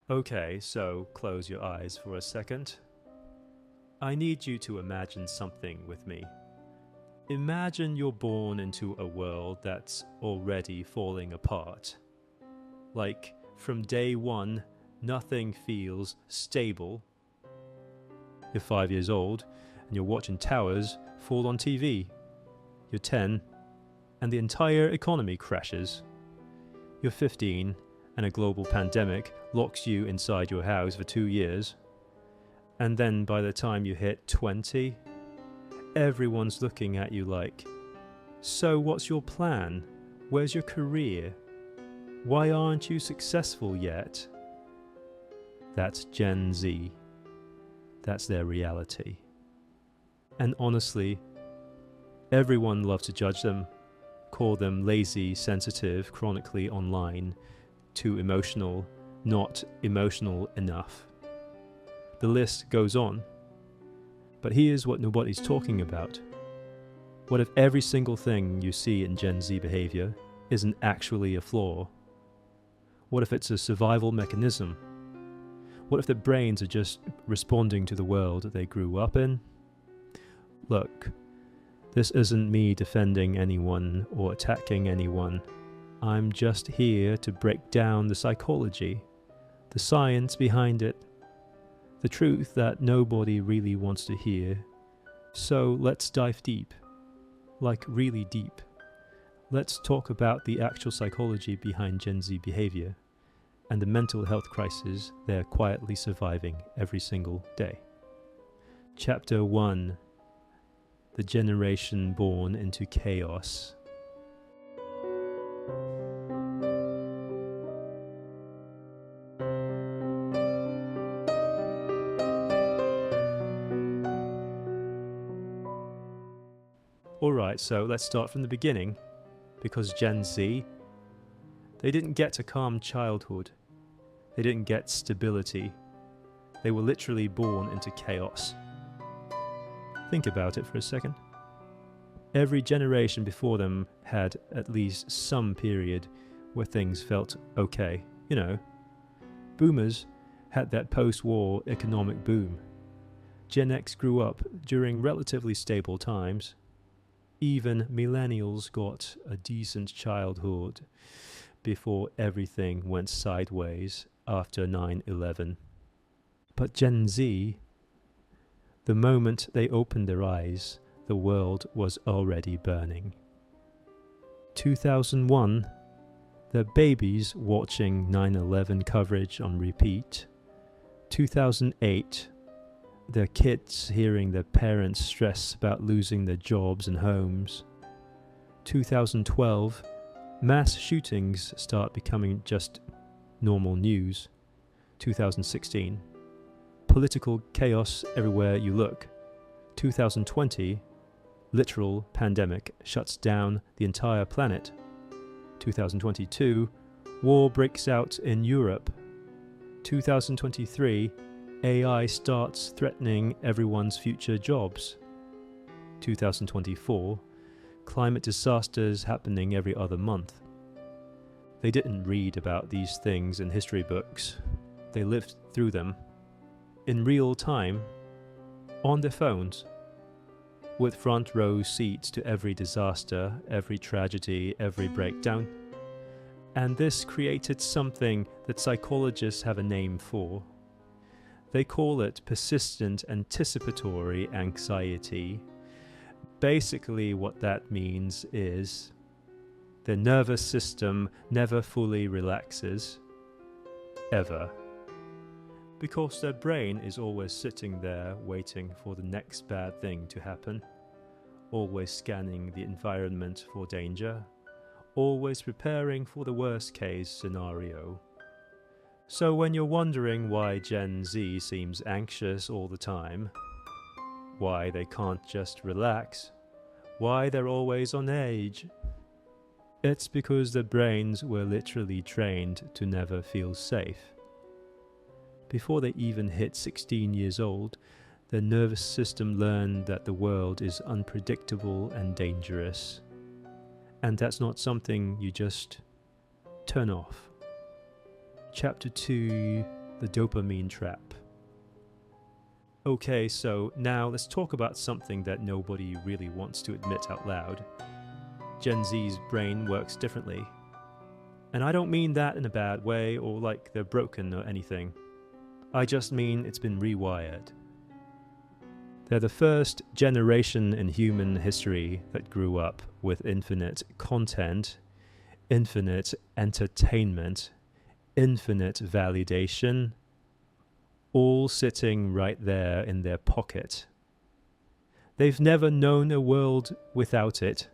Okay, so close your eyes for a second. I need you to imagine something with me. Imagine you're born into a world that's already falling apart. Like, from day one, nothing feels stable. You're 5 years old, and you're watching towers fall on TV. You're 10, and the entire economy crashes. You're 15, and a global pandemic locks you inside your house for 2 years. And then by the time you hit 20, everyone's looking at you like, so what's your plan? Where's your career? Why aren't you successful yet? That's Gen Z. That's their reality. And honestly, everyone loves to judge them, call them lazy, sensitive, chronically online, too emotional, not emotional enough. The list goes on. But here's what nobody's talking about. What if every single thing you see in Gen Z behavior isn't actually a flaw? What if it's a survival mechanism? What if their brains are just responding to the world that they grew up in? Look, this isn't me defending anyone or attacking anyone. I'm just here to break down the psychology, the science behind it, the truth that nobody really wants to hear. So let's dive deep, like really deep. Let's talk about the actual psychology behind Gen Z behavior and the mental health crisis they're quietly surviving every single day. Chapter 1: The Generation Born into Chaos. Alright, so let's start from the beginning, because Gen Z, they didn't get a calm childhood. They didn't get stability. They were literally born into chaos. Think about it for a second. Every generation before them had at least some period where things felt okay. You know, boomers had that post-war economic boom. Gen X grew up during relatively stable times. Even millennials got a decent childhood before everything went sideways after 9/11. But Gen Z, the moment they opened their eyes, the world was already burning. 2001, they're babies watching 9/11 coverage on repeat. 2008, their kids hearing their parents stress about losing their jobs and homes. 2012, mass shootings start becoming just normal news. 2016, political chaos everywhere you look. 2020, literal pandemic shuts down the entire planet. 2022, war breaks out in Europe. 2023, AI starts threatening everyone's future jobs. 2024, climate disasters happening every other month. They didn't read about these things in history books. They lived through them in real time, on their phones, with front row seats to every disaster, every tragedy, every breakdown. And this created something that psychologists have a name for. They call it persistent anticipatory anxiety. Basically, what that means is the nervous system never fully relaxes, ever. Because their brain is always sitting there waiting for the next bad thing to happen, always scanning the environment for danger, always preparing for the worst case scenario. So when you're wondering why Gen Z seems anxious all the time, why they can't just relax, why they're always on edge, it's because their brains were literally trained to never feel safe. Before they even hit 16 years old, their nervous system learned that the world is unpredictable and dangerous. And that's not something you just turn off. Chapter 2: the dopamine trap. Okay, so now let's talk about something that nobody really wants to admit out loud. Gen Z's brain works differently. And I don't mean that in a bad way or like they're broken or anything. I just mean it's been rewired. They're the first generation in human history that grew up with infinite content, infinite entertainment, infinite validation, all sitting right there in their pocket. They've never known a world without it.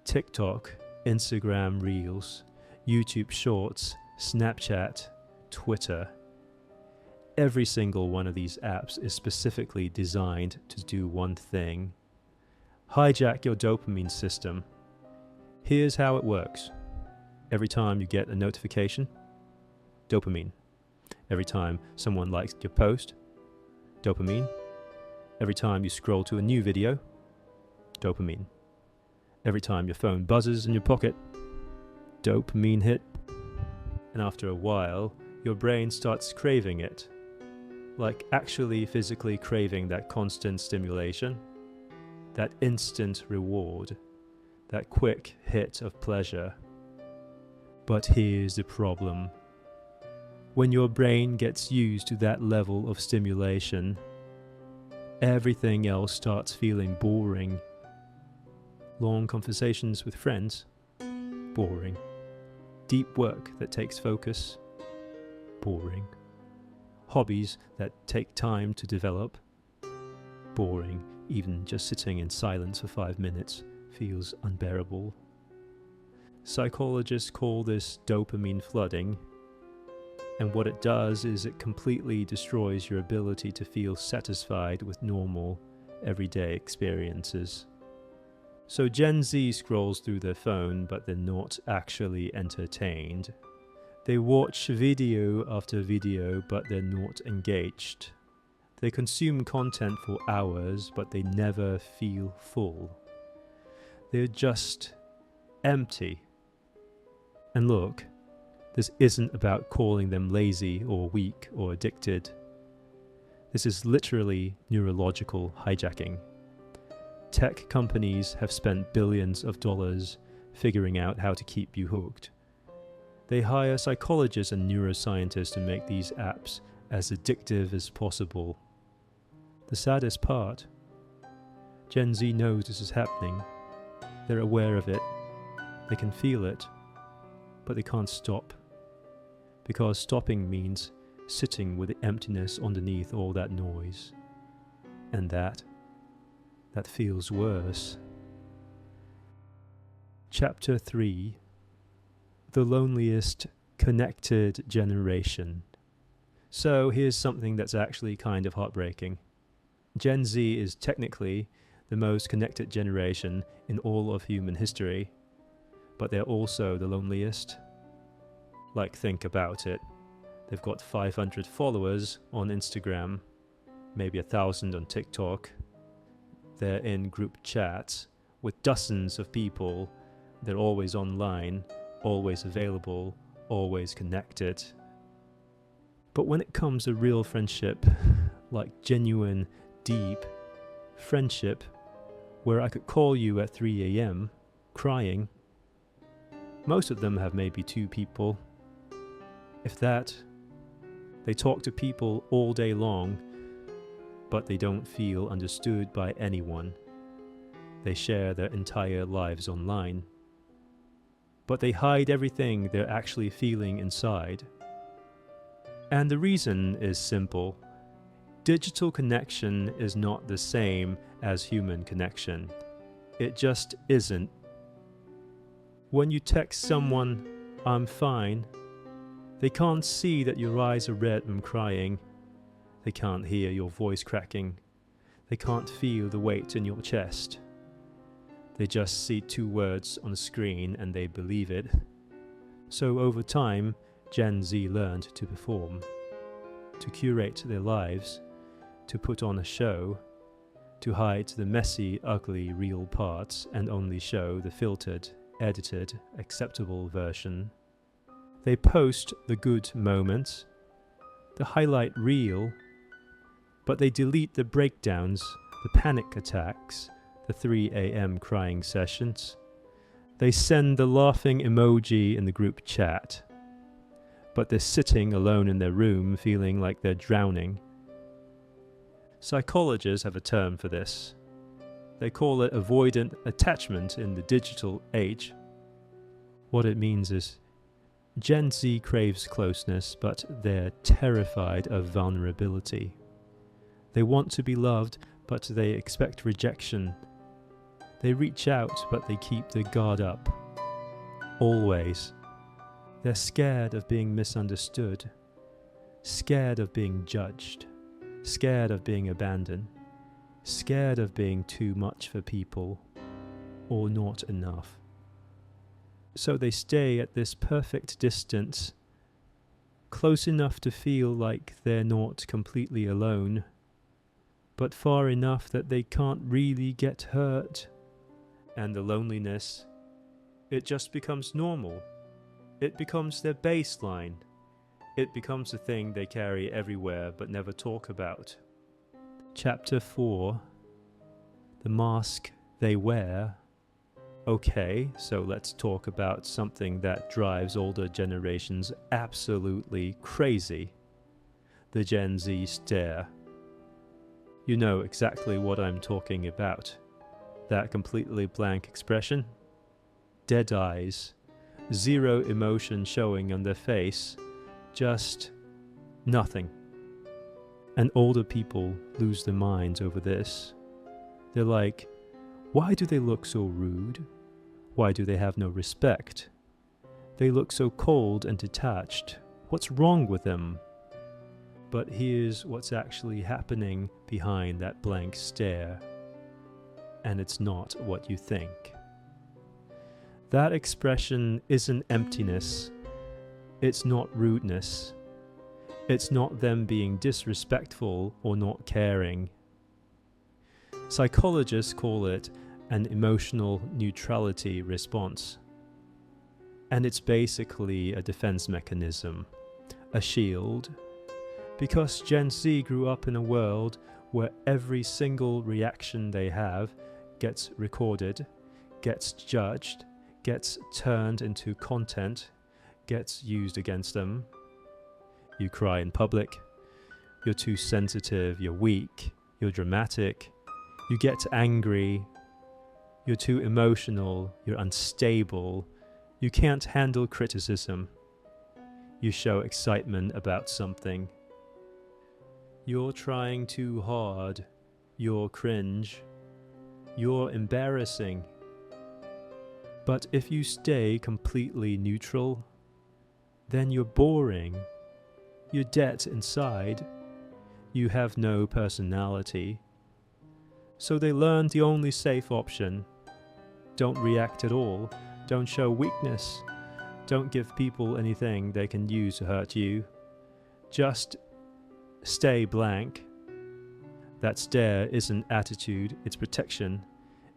TikTok, Instagram Reels, YouTube Shorts, Snapchat, Twitter. Every single one of these apps is specifically designed to do one thing: hijack your dopamine system. Here's how it works. Every time you get a notification, dopamine. Every time someone likes your post, dopamine. Every time you scroll to a new video, dopamine. Every time your phone buzzes in your pocket, dopamine hit. And after a while, your brain starts craving it. Like actually physically craving that constant stimulation, that instant reward, that quick hit of pleasure. But here's the problem. When your brain gets used to that level of stimulation, everything else starts feeling boring. Long conversations with friends, boring. Deep work that takes focus, boring. Hobbies that take time to develop, boring. Even just sitting in silence for 5 minutes feels unbearable. Psychologists call this dopamine flooding, and what it does is it completely destroys your ability to feel satisfied with normal, everyday experiences. So Gen Z scrolls through their phone, but they're not actually entertained. They watch video after video, but they're not engaged. They consume content for hours, but they never feel full. They're just empty. And look, this isn't about calling them lazy or weak or addicted. This is literally neurological hijacking. Tech companies have spent billions of dollars figuring out how to keep you hooked. They hire psychologists and neuroscientists to make these apps as addictive as possible. The saddest part, Gen Z knows this is happening. They're aware of it. They can feel it, but they can't stop. Because stopping means sitting with the emptiness underneath all that noise. And that feels worse. Chapter 3: The loneliest connected generation. So here's something that's actually kind of heartbreaking. Gen Z is technically the most connected generation in all of human history, but they're also the loneliest. Like, think about it. They've got 500 followers on Instagram, maybe 1,000 on TikTok. They're in group chats with dozens of people. They're always online, always available, always connected. But when it comes to real friendship, like genuine, deep friendship, where I could call you at 3 a.m. crying, most of them have maybe 2 people. If that, they talk to people all day long, but they don't feel understood by anyone. They share their entire lives online, but they hide everything they're actually feeling inside. And the reason is simple. Digital connection is not the same as human connection. It just isn't. When you text someone, "I'm fine," they can't see that your eyes are red from crying. They can't hear your voice cracking. They can't feel the weight in your chest. They just see 2 words on the screen and they believe it. So over time, Gen Z learned to perform, to curate their lives, to put on a show, to hide the messy, ugly, real parts and only show the filtered, edited, acceptable version. They post the good moments, the highlight reel, but they delete the breakdowns, the panic attacks, the 3 a.m. crying sessions. They send the laughing emoji in the group chat, but they're sitting alone in their room feeling like they're drowning. Psychologists have a term for this. They call it avoidant attachment in the digital age. What it means is Gen Z craves closeness, but they're terrified of vulnerability. They want to be loved, but they expect rejection. They reach out, but they keep their guard up. Always. They're scared of being misunderstood, scared of being judged, scared of being abandoned, scared of being too much for people or not enough. So they stay at this perfect distance, close enough to feel like they're not completely alone, but far enough that they can't really get hurt. And the loneliness, it just becomes normal. It becomes their baseline. It becomes a thing they carry everywhere but never talk about. Chapter 4, the mask they wear. Okay, so let's talk about something that drives older generations absolutely crazy. The Gen Z stare. You know exactly what I'm talking about. That completely blank expression. Dead eyes. Zero emotion showing on their face. Just nothing. And older people lose their minds over this. They're like, why do they look so rude? Why do they have no respect? They look so cold and detached. What's wrong with them? But here's what's actually happening behind that blank stare. And it's not what you think. That expression isn't emptiness. It's not rudeness. It's not them being disrespectful or not caring. Psychologists call it an emotional neutrality response. And it's basically a defense mechanism, a shield. Because Gen Z grew up in a world where every single reaction they have gets recorded, gets judged, gets turned into content, gets used against them. You cry in public, you're too sensitive, you're weak, you're dramatic, you get angry, you're too emotional, you're unstable, you can't handle criticism, you show excitement about something. You're trying too hard, you're cringe, you're embarrassing. But if you stay completely neutral, then you're boring, you're dead inside, you have no personality. So they learned the only safe option. Don't react at all, don't show weakness, don't give people anything they can use to hurt you. Just stay blank. That stare isn't attitude, it's protection.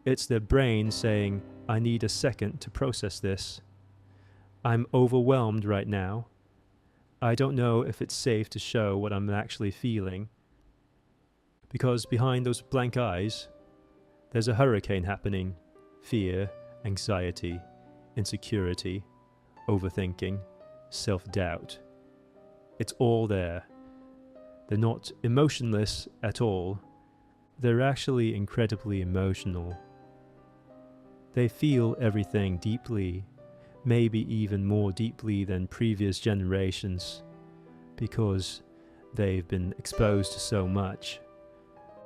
It's their brain saying, I need a second to process this. I'm overwhelmed right now. I don't know if it's safe to show what I'm actually feeling. Because behind those blank eyes, there's a hurricane happening. Fear, anxiety, insecurity, overthinking, self-doubt. It's all there. They're not emotionless at all. They're actually incredibly emotional. They feel everything deeply, maybe even more deeply than previous generations, because they've been exposed to so much.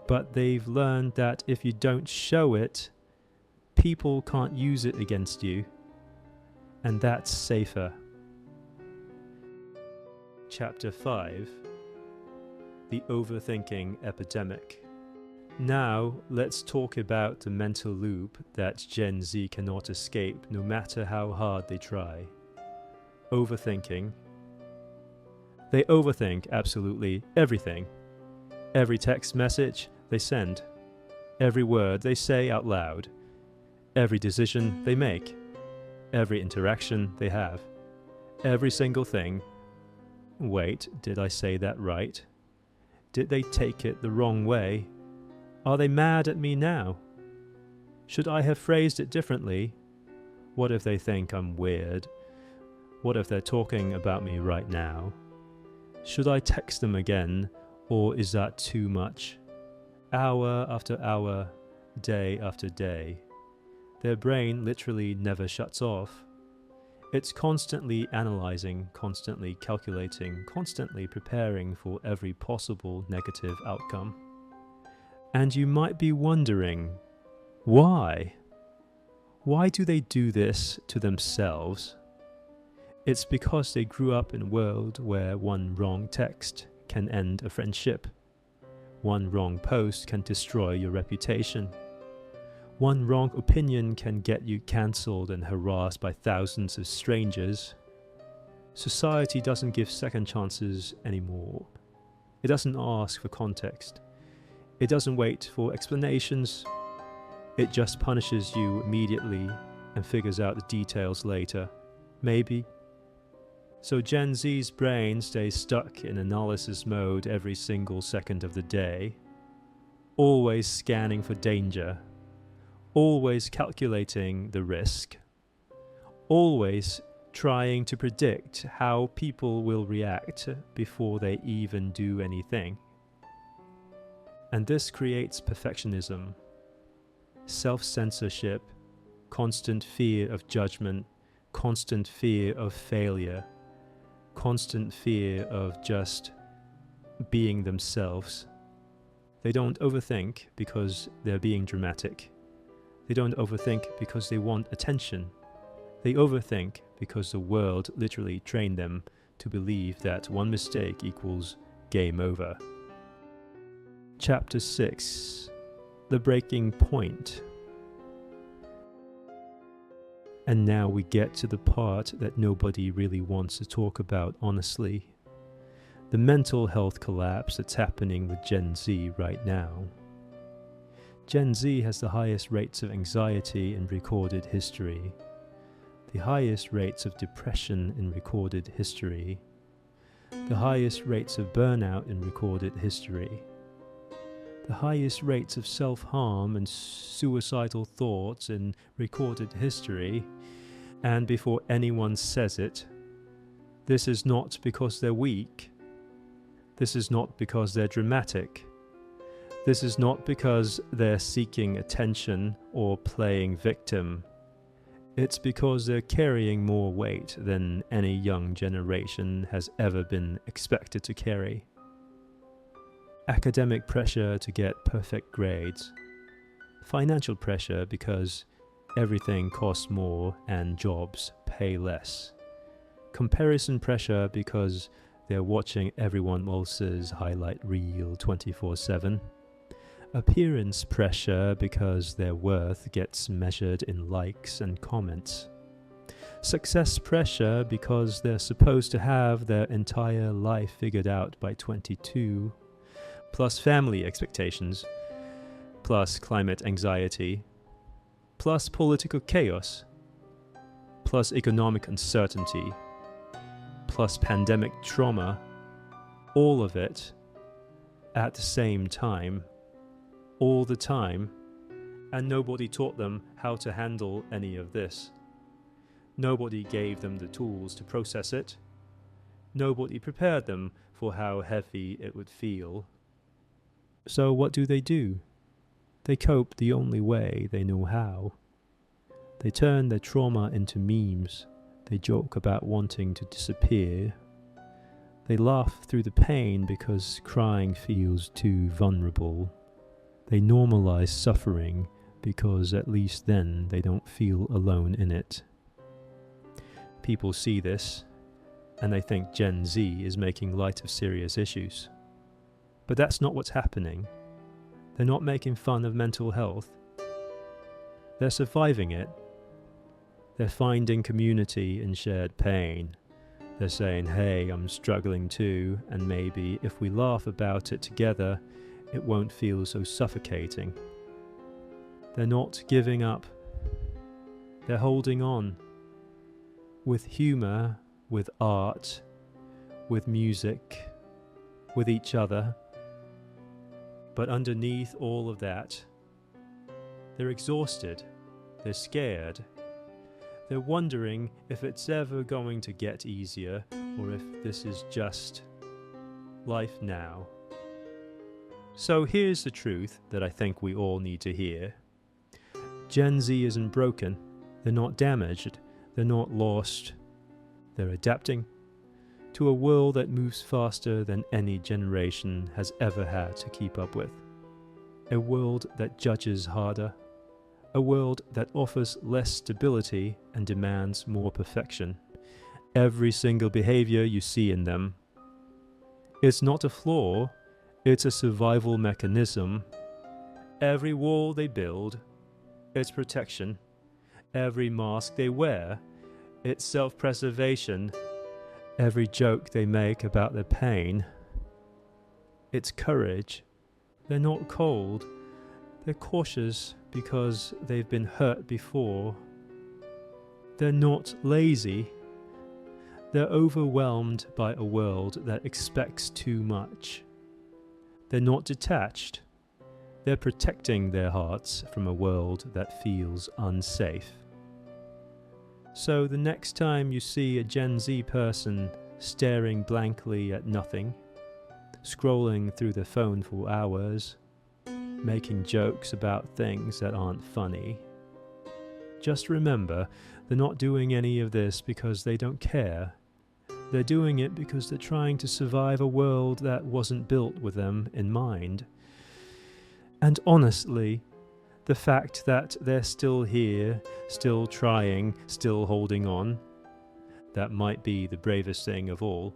But they've learned that if you don't show it, people can't use it against you, and that's safer. Chapter 5, the overthinking epidemic. Now, let's talk about the mental loop that Gen Z cannot escape no matter how hard they try. Overthinking. They overthink absolutely everything. Every text message they send. Every word they say out loud. Every decision they make. Every interaction they have. Every single thing. Wait, did I say that right? Did they take it the wrong way? Are they mad at me now? Should I have phrased it differently? What if they think I'm weird? What if they're talking about me right now? Should I text them again, or is that too much? Hour after hour, day after day. Their brain literally never shuts off. It's constantly analyzing, constantly calculating, constantly preparing for every possible negative outcome. And you might be wondering, why? Why do they do this to themselves? It's because they grew up in a world where one wrong text can end a friendship. One wrong post can destroy your reputation. One wrong opinion can get you cancelled and harassed by thousands of strangers. Society doesn't give second chances anymore. It doesn't ask for context. It doesn't wait for explanations. It just punishes you immediately and figures out the details later. Maybe. So Gen Z's brain stays stuck in analysis mode every single second of the day, always scanning for danger, always calculating the risk, always trying to predict how people will react before they even do anything. And this creates perfectionism, self-censorship, constant fear of judgment, constant fear of failure, constant fear of just being themselves. They don't overthink because they're being dramatic. They don't overthink because they want attention. They overthink because the world literally trained them to believe that one mistake equals game over. Chapter 6. The Breaking Point. And now we get to the part that nobody really wants to talk about honestly. The mental health collapse that's happening with Gen Z right now. Gen Z has the highest rates of anxiety in recorded history, the highest rates of depression in recorded history, the highest rates of burnout in recorded history, the highest rates of self-harm and suicidal thoughts in recorded history, and before anyone says it, this is not because they're weak. This is not because they're dramatic. This is not because they're seeking attention or playing victim. It's because they're carrying more weight than any young generation has ever been expected to carry. Academic pressure to get perfect grades. Financial pressure because everything costs more and jobs pay less. Comparison pressure because they're watching everyone else's highlight reel 24/7. Appearance pressure because their worth gets measured in likes and comments. Success pressure because they're supposed to have their entire life figured out by 22, plus family expectations, plus climate anxiety, plus political chaos, plus economic uncertainty, plus pandemic trauma, all of it at the same time, all the time, and nobody taught them how to handle any of this. Nobody gave them the tools to process it. Nobody prepared them for how heavy it would feel. So what do? They cope the only way they know how. They turn their trauma into memes. They joke about wanting to disappear. They laugh through the pain because crying feels too vulnerable. They normalize suffering because at least then they don't feel alone in it. People see this and they think Gen Z is making light of serious issues. But that's not what's happening. They're not making fun of mental health. They're surviving it. They're finding community in shared pain. They're saying, hey, I'm struggling too, and maybe if we laugh about it together, it won't feel so suffocating. They're not giving up. They're holding on. With humor, with art, with music, with each other. But underneath all of that, they're exhausted, they're scared, they're wondering if it's ever going to get easier or if this is just life now. So here's the truth that I think we all need to hear. Gen Z isn't broken, they're not damaged, they're not lost, they're adapting to a world that moves faster than any generation has ever had to keep up with. A world that judges harder, a world that offers less stability and demands more perfection. Every single behavior you see in them, it's not a flaw, it's a survival mechanism. Every wall they build, it's protection. Every mask they wear, it's self-preservation. Every joke they make about their pain, it's courage. They're not cold, they're cautious because they've been hurt before. They're not lazy, they're overwhelmed by a world that expects too much. They're not detached, they're protecting their hearts from a world that feels unsafe. So the next time you see a Gen Z person staring blankly at nothing, scrolling through their phone for hours, making jokes about things that aren't funny, just remember they're not doing any of this because they don't care. They're doing it because they're trying to survive a world that wasn't built with them in mind. And honestly, the fact that they're still here, still trying, still holding on, that might be the bravest thing of all.